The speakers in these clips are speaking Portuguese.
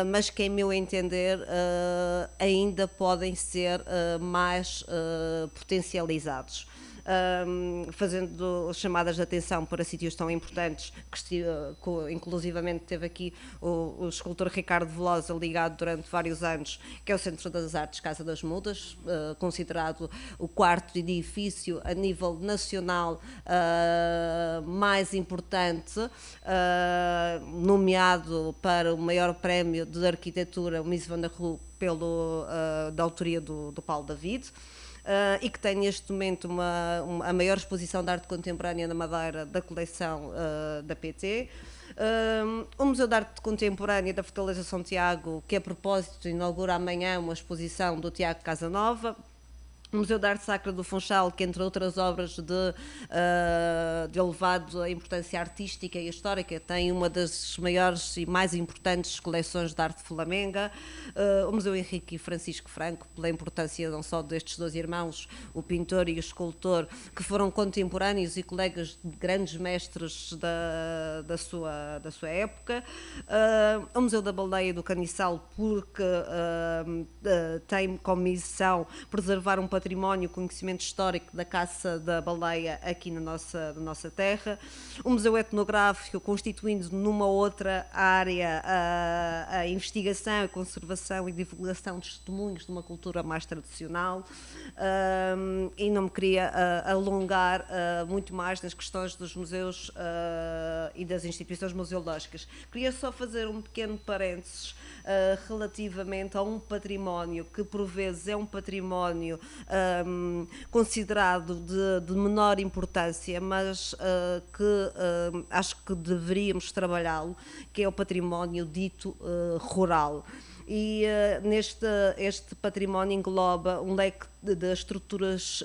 mas que, em meu entender, ainda podem ser mais potencializados. Fazendo chamadas de atenção para sítios tão importantes, que inclusivamente teve aqui o escultor Ricardo Velosa ligado durante vários anos, que é o Centro das Artes Casa das Mudas, considerado o quarto edifício a nível nacional mais importante, nomeado para o maior prémio de arquitetura, o Mies van der Rohe, da autoria do Paulo David. E que tem neste momento a maior exposição de arte contemporânea na Madeira da coleção da PT. O Museu de Arte Contemporânea da Fortaleza São Tiago, que a propósito inaugura amanhã uma exposição do Tiago Casanova. O Museu de Arte Sacra do Funchal, que entre outras obras de elevada importância artística e histórica, tem uma das maiores e mais importantes coleções de arte flamenga. O Museu Henrique e Francisco Franco, pela importância não só destes dois irmãos, o pintor e o escultor, que foram contemporâneos e colegas de grandes mestres da sua época. O Museu da Baleia e do Caniçal, porque tem como missão preservar um património, conhecimento histórico da caça da baleia aqui na nossa terra. O Museu Etnográfico, constituindo numa outra área a investigação, a conservação e divulgação de testemunhos de uma cultura mais tradicional. E não me queria alongar muito mais nas questões dos museus e das instituições museológicas. Queria só fazer um pequeno parênteses relativamente a um património que por vezes é um património considerado de menor importância, mas que acho que deveríamos trabalhá-lo, que é o património dito rural. E este património engloba um leque de estruturas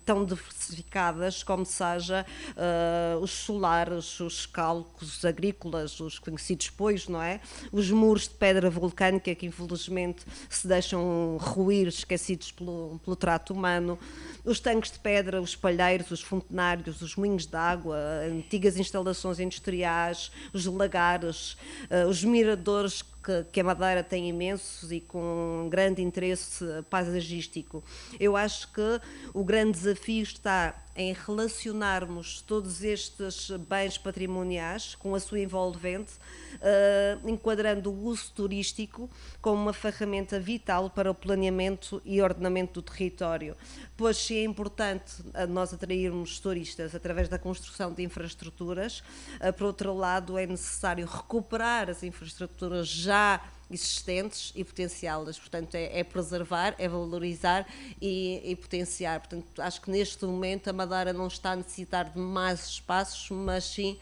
tão diversificadas como seja os solares, os calcos agrícolas, os conhecidos pois, não é? Os muros de pedra vulcânica que infelizmente se deixam ruir, esquecidos pelo trato humano, os tanques de pedra, os palheiros, os fontenários, os moinhos de água, antigas instalações industriais, os lagares, os miradores que a Madeira tem imensos e com grande interesse paisagístico. Eu acho que o grande desafio está em relacionarmos todos estes bens patrimoniais com a sua envolvente, enquadrando o uso turístico como uma ferramenta vital para o planeamento e ordenamento do território. Pois se é importante nós atrairmos turistas através da construção de infraestruturas, por outro lado é necessário recuperar as infraestruturas já existentes e potenciá-las. Portanto, é preservar, é valorizar e potenciar. Portanto, acho que neste momento a Madeira não está a necessitar de mais espaços, mas sim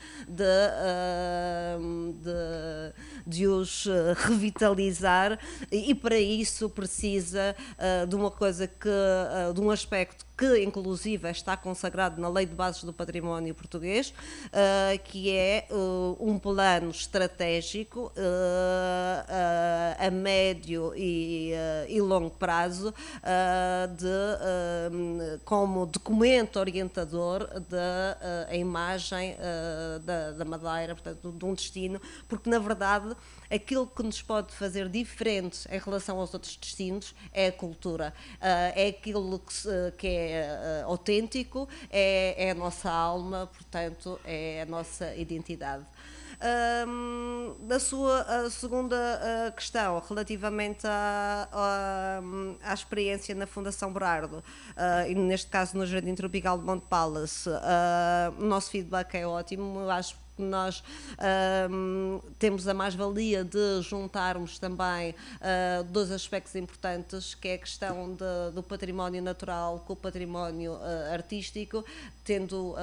de os revitalizar e para isso precisa de uma coisa de um aspecto que inclusive está consagrado na Lei de Bases do Património Português, que é um plano estratégico a médio e longo prazo como documento orientador da imagem da Madeira, portanto, de um destino, porque na verdade aquilo que nos pode fazer diferentes em relação aos outros destinos é a cultura, é aquilo que é autêntico, é a nossa alma, portanto, é a nossa identidade. Da sua segunda questão, relativamente à experiência na Fundação Berardo, e neste caso no Jardim Tropical de Monte Palace, o nosso feedback é ótimo. Eu acho que nós temos a mais-valia de juntarmos também dois aspectos importantes, que é a questão do património natural com o património artístico, tendo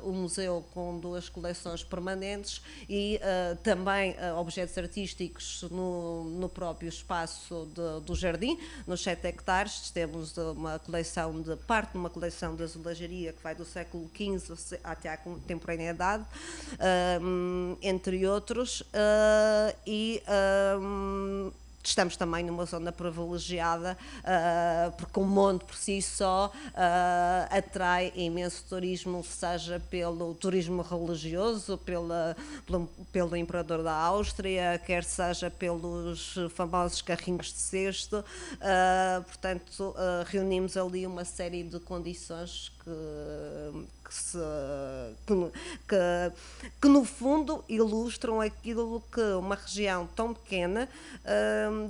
o museu com duas coleções permanentes e também objetos artísticos no próprio espaço do jardim, nos 7 hectares. Temos parte de uma coleção de azulejaria que vai do século XV até à contemporaneidade, entre outros, e estamos também numa zona privilegiada, porque o monte por si só atrai imenso turismo, seja pelo turismo religioso, pelo imperador da Áustria, quer seja pelos famosos carrinhos de cesto. Portanto, reunimos ali uma série de condições que no fundo ilustram aquilo que uma região tão pequena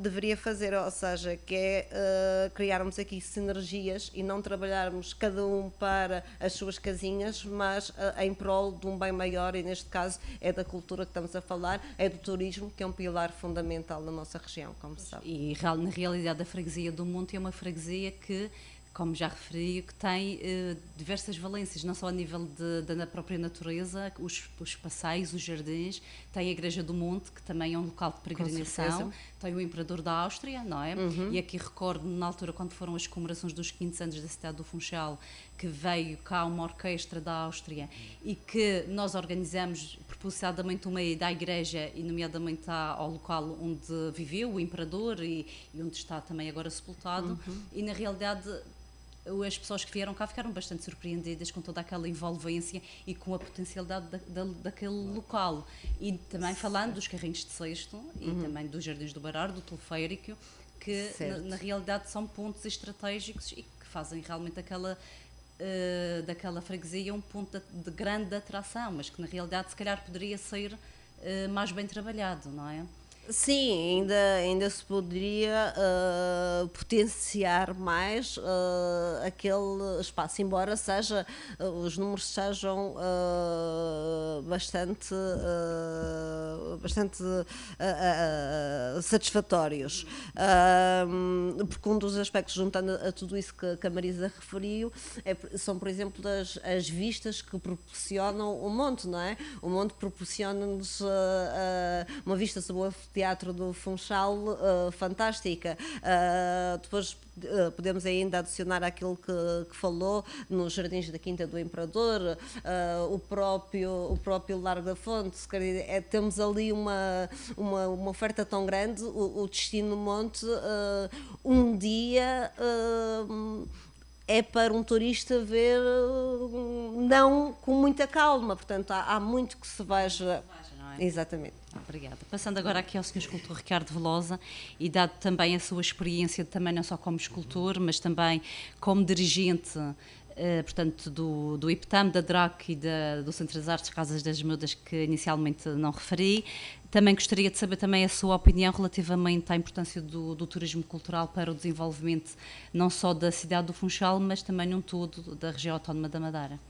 deveria fazer, ou seja, que é criarmos aqui sinergias e não trabalharmos cada um para as suas casinhas, mas em prol de um bem maior, e neste caso é da cultura que estamos a falar, é do turismo, que é um pilar fundamental na nossa região, como se sabe. E na realidade a freguesia do Monte é uma freguesia que, como já referi, que tem diversas valências, não só a nível da própria natureza, os passeios, os jardins, tem a Igreja do Monte, que também é um local de peregrinação, tem o Imperador da Áustria, não é? E aqui recordo, na altura, quando foram as comemorações dos 500 anos da cidade do Funchal, que veio cá uma orquestra da Áustria e que nós organizamos propositadamente uma ida à igreja e nomeadamente ao local onde viveu o Imperador e onde está também agora sepultado, e na realidade as pessoas que vieram cá ficaram bastante surpreendidas com toda aquela envolvência e com a potencialidade daquele local. E também falando dos carrinhos de cesto e também dos Jardins do Barar, do teleférico, que na realidade são pontos estratégicos e que fazem realmente daquela freguesia um ponto de grande atração, mas que na realidade se calhar poderia ser mais bem trabalhado, não é? Sim, ainda se poderia potenciar mais aquele espaço, embora os números sejam bastante satisfatórios. Porque um dos aspectos, juntando a tudo isso que a Marisa referiu, são, por exemplo, as vistas que proporcionam o monte, não é? O monte proporciona-nos uma vista sobre o Teatro do Funchal fantástica. Depois podemos ainda adicionar aquilo que falou nos Jardins da Quinta do Imperador, o próprio Largo da Fonte. Temos ali uma oferta tão grande, o Destino Monte um dia é para um turista ver não com muita calma, portanto há muito que se veja. É? Exatamente. Obrigada. Passando agora aqui ao Sr. Escultor Ricardo Velosa, e dado também a sua experiência, também não só como escultor, mas também como dirigente, portanto, do IPTAM, da DRAC e do Centro das Artes Casas das Miúdas, que inicialmente não referi. Também gostaria de saber também a sua opinião relativamente à importância do turismo cultural para o desenvolvimento não só da cidade do Funchal, mas também num todo da região autónoma da Madeira.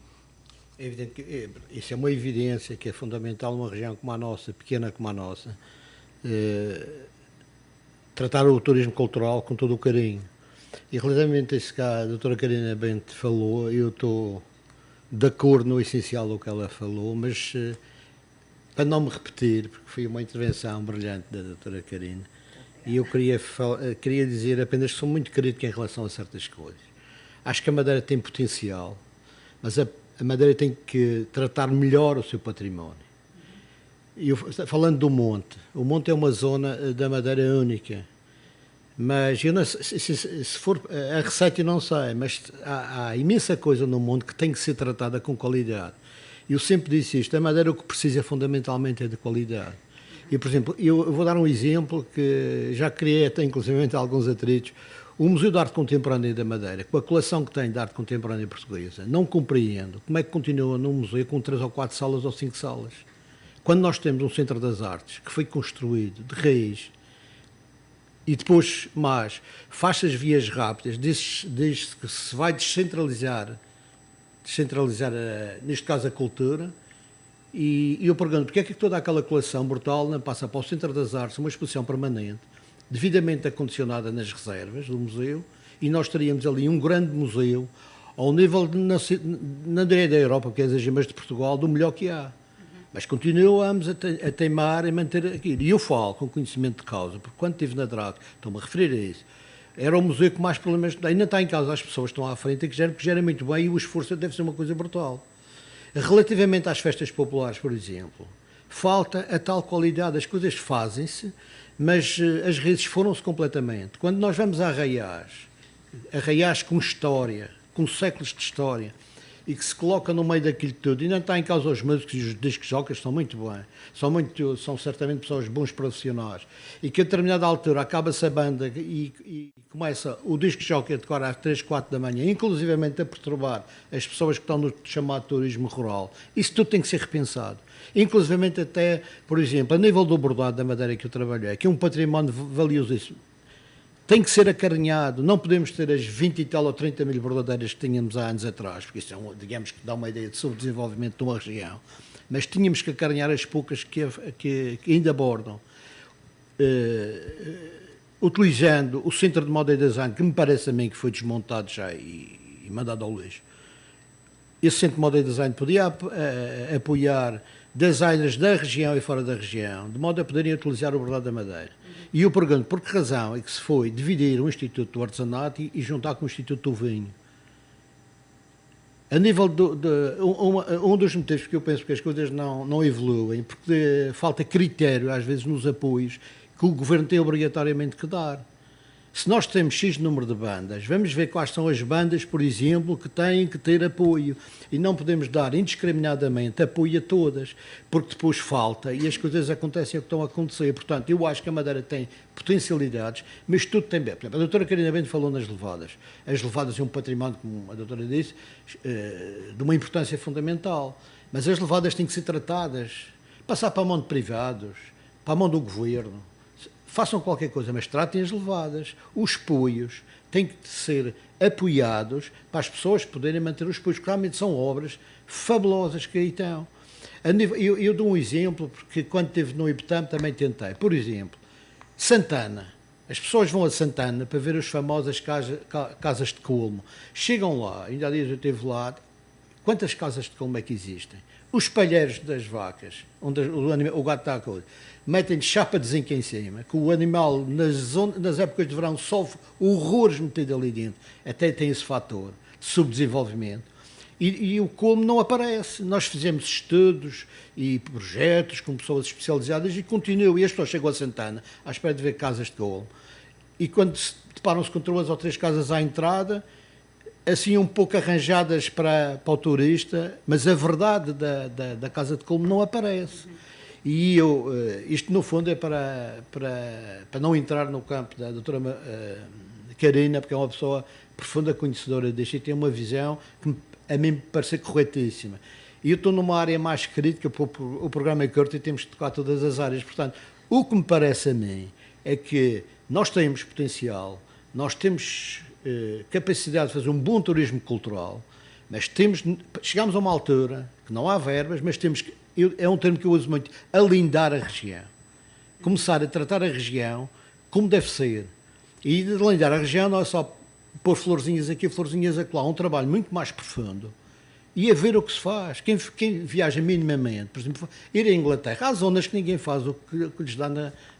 É evidente que isso é uma evidência que é fundamental numa região como a nossa, pequena como a nossa, tratar o turismo cultural com todo o carinho. E relativamente a isso que a doutora Karina Bento falou, eu estou de acordo no essencial do que ela falou, mas para não me repetir, porque foi uma intervenção brilhante da doutora Karina, e eu queria dizer apenas que sou muito crítico em relação a certas coisas. Acho que a Madeira tem potencial, mas a Madeira tem que tratar melhor o seu património. Falando do Monte, o Monte é uma zona da Madeira única, mas eu não, se for a receita eu não sei, mas há imensa coisa no Monte que tem que ser tratada com qualidade. Eu sempre disse isto, a Madeira o que precisa fundamentalmente é de qualidade. E, por exemplo, eu vou dar um exemplo que já criei até inclusive alguns atritos. O Museu de Arte Contemporânea da Madeira, com a coleção que tem de arte contemporânea portuguesa, não compreendo como é que continua num museu com 3 ou 4 salas ou 5 salas. Quando nós temos um Centro das Artes que foi construído de raiz e depois mais faz as vias rápidas, diz que se vai descentralizar neste caso a cultura, e eu pergunto, porque é que toda aquela coleção brutal não passa para o Centro das Artes, uma exposição permanente, devidamente acondicionada nas reservas do museu, e nós teríamos ali um grande museu ao nível, na direita da Europa, que é as gemas de Portugal, do melhor que há. Mas continuamos a teimar em manter aquilo. E eu falo com conhecimento de causa, porque quando estive na DRAC, estou-me a referir a isso, era o museu com mais problemas, ainda está em causa as pessoas que estão à frente, que gerem muito bem, e o esforço deve ser uma coisa brutal. Relativamente às festas populares, por exemplo, falta a tal qualidade. As coisas fazem-se, mas as raízes foram-se completamente. Quando nós vamos a arraiais com história, com séculos de história, e que se coloca no meio daquilo tudo, e não está em causa os músicos e os disc jockeys, são muito bem, são certamente pessoas bons profissionais, e que a determinada altura acaba-se a banda e começa o disc jockey a tocar às 3, 4 da manhã, inclusivamente a perturbar as pessoas que estão no chamado turismo rural. Isso tudo tem que ser repensado. Inclusivamente até, por exemplo, a nível do bordado da madeira que eu trabalhei, que é um património valiosíssimo, tem que ser acarinhado, não podemos ter as 20 e tal ou 30 mil bordadeiras que tínhamos há anos atrás, porque isso é, digamos que dá uma ideia de subdesenvolvimento de uma região, mas tínhamos que acarinhar as poucas que ainda bordam, utilizando o Centro de Moda e Design, que me parece a mim que foi desmontado já e mandado ao lixo. Esse Centro de Moda e Design podia apoiar designers da região e fora da região, de modo a poderem utilizar o bordado da madeira. E eu pergunto, por que razão é que se foi dividir o Instituto do Artesanato e juntar com o Instituto do Vinho? A nível um dos motivos que eu penso que as coisas não evoluem, porque falta critério, às vezes, nos apoios que o Governo tem obrigatoriamente que dar. Se nós temos X número de bandas, vamos ver quais são as bandas, por exemplo, que têm que ter apoio. E não podemos dar indiscriminadamente apoio a todas, porque depois falta e as coisas acontecem o que estão a acontecer. Portanto, eu acho que a Madeira tem potencialidades, mas tudo tem bem. Por exemplo, a doutora Carina Bento falou nas levadas. As levadas é um património, como a doutora disse, de uma importância fundamental. Mas as levadas têm que ser tratadas, passar para a mão de privados, para a mão do Governo. Façam qualquer coisa, mas tratem as levadas. Os poios têm que ser apoiados para as pessoas poderem manter os poios, porque realmente são obras fabulosas que aí estão. Eu dou um exemplo, porque quando esteve no IPTAM também tentei. Por exemplo, Santana. As pessoas vão a Santana para ver as famosas casas de colmo. Chegam lá, ainda há dias eu estive lá, quantas casas de colmo é que existem? Os palheiros das vacas, onde o gato está a coisa, metem-lhe chapa de zinco em cima, que o animal, nas épocas de verão, sofre horrores metido ali dentro. Até tem esse fator de subdesenvolvimento. E o colmo não aparece. Nós fizemos estudos e projetos com pessoas especializadas e continua. E as pessoas chegam a Santana à espera de ver casas de colmo. E quando deparam-se com 2 ou 3 casas à entrada, assim um pouco arranjadas para o turista, mas a verdade da casa de colmo não aparece. E isto no fundo é para não entrar no campo da doutora Carina, porque é uma pessoa profunda conhecedora disto e tem uma visão que a mim me parece corretíssima. E eu estou numa área mais crítica, porque o programa é curto e temos de tocar todas as áreas. Portanto, o que me parece a mim é que nós temos potencial, nós temos capacidade de fazer um bom turismo cultural, mas chegamos a uma altura que não há verbas, mas temos que, é um termo que eu uso muito, alindar a região. Começar a tratar a região como deve ser. E de alindar a região não é só pôr florzinhas aqui, florzinhas acolá, um trabalho muito mais profundo. E a ver o que se faz. Quem viaja minimamente, por exemplo, ir à Inglaterra, há zonas que ninguém faz o que lhes dá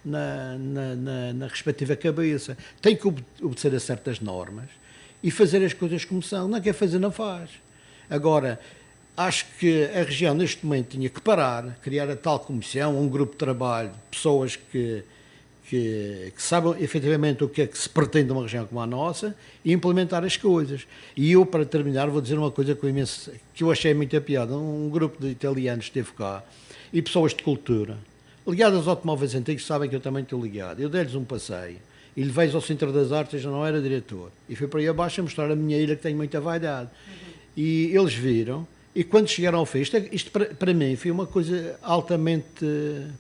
na respectiva cabeça. Tem que obedecer a certas normas e fazer as coisas como são. Não quer fazer, não faz. Agora, acho que a região neste momento tinha que parar, criar a tal comissão, um grupo de trabalho, pessoas que saibam efetivamente o que é que se pretende de uma região como a nossa e implementar as coisas. E eu, para terminar, vou dizer uma coisa que eu achei muito piada. Um grupo de italianos esteve cá e pessoas de cultura, ligadas aos automóveis antigos, sabem que eu também estou ligado. Eu dei-lhes um passeio e levei-os ao Centro das Artes, eu já não era diretor. E fui para aí abaixo a mostrar a minha ilha, que tem muita vaidade. E eles viram, e quando chegaram ao fim, isto para mim foi uma coisa altamente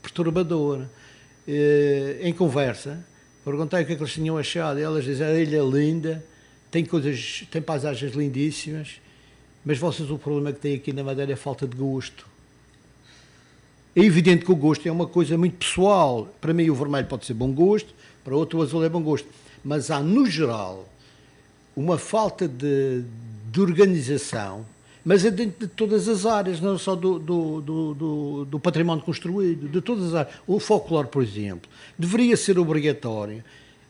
perturbadora. Em conversa, perguntei o que é que eles tinham achado, e elas dizem: a ilha é linda, tem paisagens lindíssimas, mas vocês, o problema que têm aqui na Madeira é a falta de gosto. É evidente que o gosto é uma coisa muito pessoal. Para mim o vermelho pode ser bom gosto, para outro o azul é bom gosto, mas há no geral uma falta de organização, mas é dentro de todas as áreas, não só do património construído, de todas as áreas. O folclore, por exemplo, deveria ser obrigatório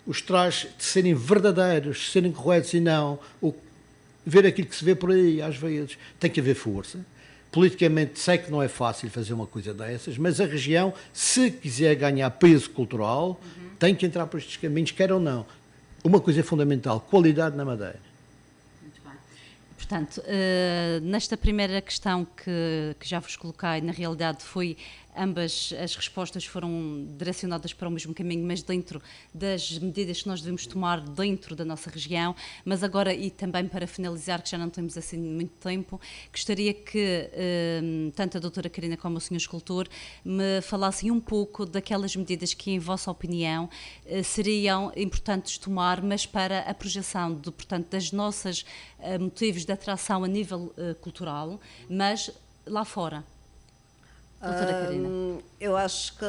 os trajes de serem verdadeiros, serem corretos e não ver aquilo que se vê por aí, às vezes. Tem que haver força, politicamente sei que não é fácil fazer uma coisa dessas, mas a região, se quiser ganhar peso cultural, tem que entrar por estes caminhos, quer ou não. Uma coisa é fundamental, qualidade na Madeira. Muito bem. Portanto, nesta primeira questão que já vos coloquei, na realidade foi ambas as respostas foram direcionadas para o mesmo caminho, mas dentro das medidas que nós devemos tomar dentro da nossa região. Mas agora, e também para finalizar, que já não temos assim muito tempo, gostaria que tanto a doutora Carina como o senhor escultor me falassem um pouco daquelas medidas que, em vossa opinião, seriam importantes tomar, mas para a projeção de, portanto, das nossas motivos de atração a nível cultural, mas lá fora. Doutora Carina. Eu acho que,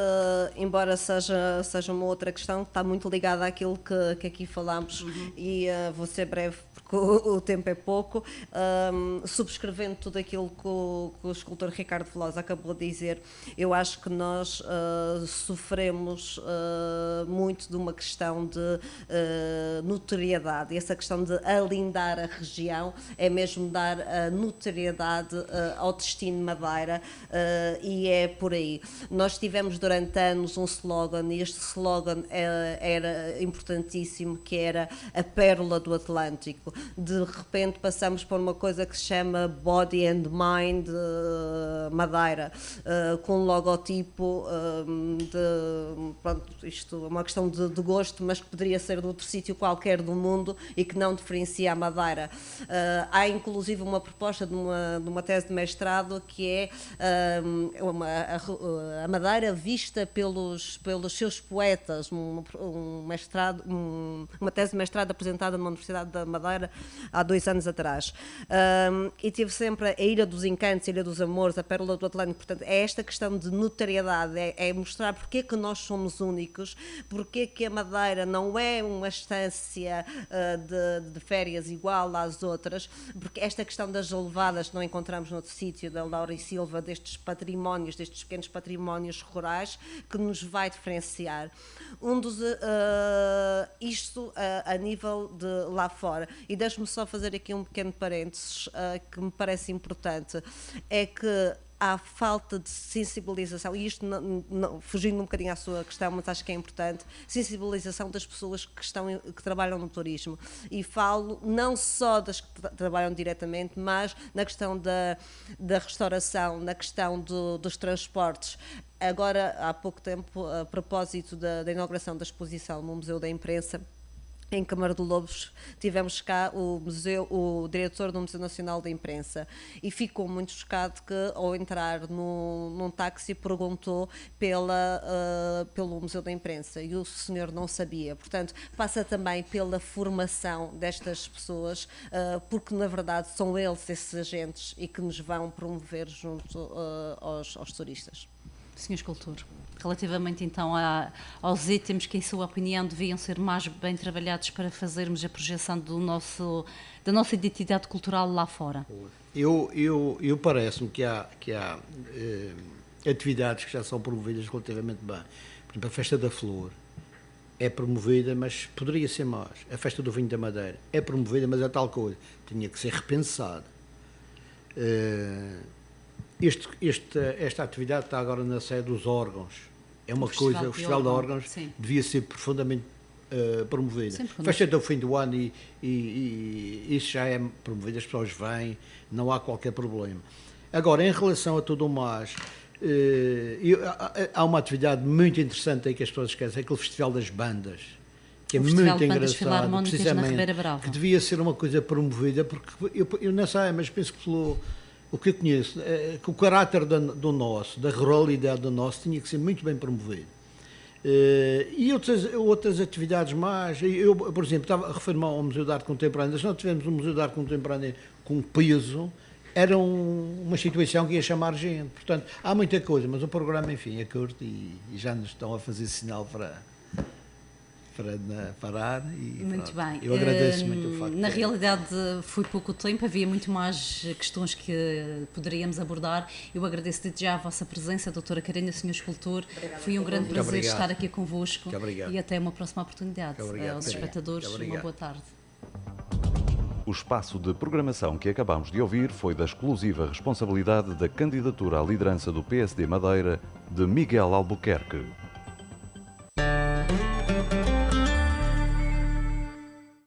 embora seja uma outra questão que está muito ligada àquilo que aqui falámos, e vou ser breve porque o tempo é pouco, subscrevendo tudo aquilo que o escultor Ricardo Velosa acabou de dizer, eu acho que nós sofremos muito de uma questão de notoriedade, e essa questão de alindar a região é mesmo dar notoriedade ao destino de Madeira, e é por aí. Nós tivemos durante anos um slogan, e este slogan era importantíssimo, que era a pérola do Atlântico. De repente passamos por uma coisa que se chama Body and Mind Madeira, com um logotipo pronto, isto é uma questão de gosto, mas que poderia ser de outro sítio qualquer do mundo e que não diferencia a Madeira. Há inclusive uma proposta de uma tese de mestrado que é a Madeira vista pelos seus poetas, uma tese de mestrado apresentada numa Universidade da Madeira há 2 anos atrás. E tive sempre a Ilha dos Encantos, a Ilha dos Amores, a Pérola do Atlântico. Portanto, é esta questão de notoriedade, é mostrar porque é que nós somos únicos, porque é que a Madeira não é uma estância de férias igual às outras, porque esta questão das levadas que não encontramos noutro sítio, da Laura e Silva, destes patrimónios, destes pequenos patrimónios rurais, que nos vai diferenciar. Isto a nível de lá fora. E deixe-me só fazer aqui um pequeno parênteses que me parece importante, é que há falta de sensibilização, e isto fugindo um bocadinho à sua questão, mas acho que é importante, sensibilização das pessoas que trabalham no turismo. E falo não só das que trabalham diretamente, mas na questão da restauração, na questão dos transportes. Agora, há pouco tempo, a propósito da inauguração da exposição no Museu da Imprensa, em Câmara de Lobos, tivemos cá o diretor do Museu Nacional da Imprensa, e ficou muito chocado que, ao entrar num táxi, perguntou pelo Museu da Imprensa, e o senhor não sabia. Portanto, passa também pela formação destas pessoas, porque na verdade são eles esses agentes e que nos vão promover junto aos turistas. Senhor escultor, relativamente então aos itens que, em sua opinião, deviam ser mais bem trabalhados para fazermos a projeção da nossa identidade cultural lá fora? Eu parece-me que há atividades que já são promovidas relativamente bem. Por exemplo, a Festa da Flor é promovida, mas poderia ser mais. A Festa do Vinho da Madeira é promovida, mas é tal coisa. Tinha que ser repensada. Esta atividade está agora na sede dos órgãos. É uma coisa, o Festival de Órgãos devia ser profundamente promovida. Festa do fim do ano e isso já é promovido, as pessoas vêm, não há qualquer problema. Agora, em relação a tudo o mais, há uma atividade muito interessante aí que as pessoas esquecem, aquele Festival das Bandas, que é muito engraçado, precisamente, que devia ser uma coisa promovida, porque eu não sei, mas penso que o que eu conheço, que o caráter da ruralidade do nosso tinha que ser muito bem promovido. E outras atividades mais. Eu, por exemplo, estava a referir-me ao Museu de Arte Contemporânea. Se nós tivemos um Museu de Arte Contemporânea com peso, era uma situação que ia chamar gente. Portanto, há muita coisa, mas o programa, enfim, é curto e já nos estão a fazer sinal para parar. E muito pronto. Bem. Eu agradeço muito o facto. Na realidade, foi pouco tempo, havia muito mais questões que poderíamos abordar. Eu agradeço desde já a vossa presença, doutora Carina, senhor escultor. Foi um grande prazer estar aqui convosco e até uma próxima oportunidade. Aos espectadores, uma boa tarde. O espaço de programação que acabamos de ouvir foi da exclusiva responsabilidade da candidatura à liderança do PSD Madeira de Miguel Albuquerque.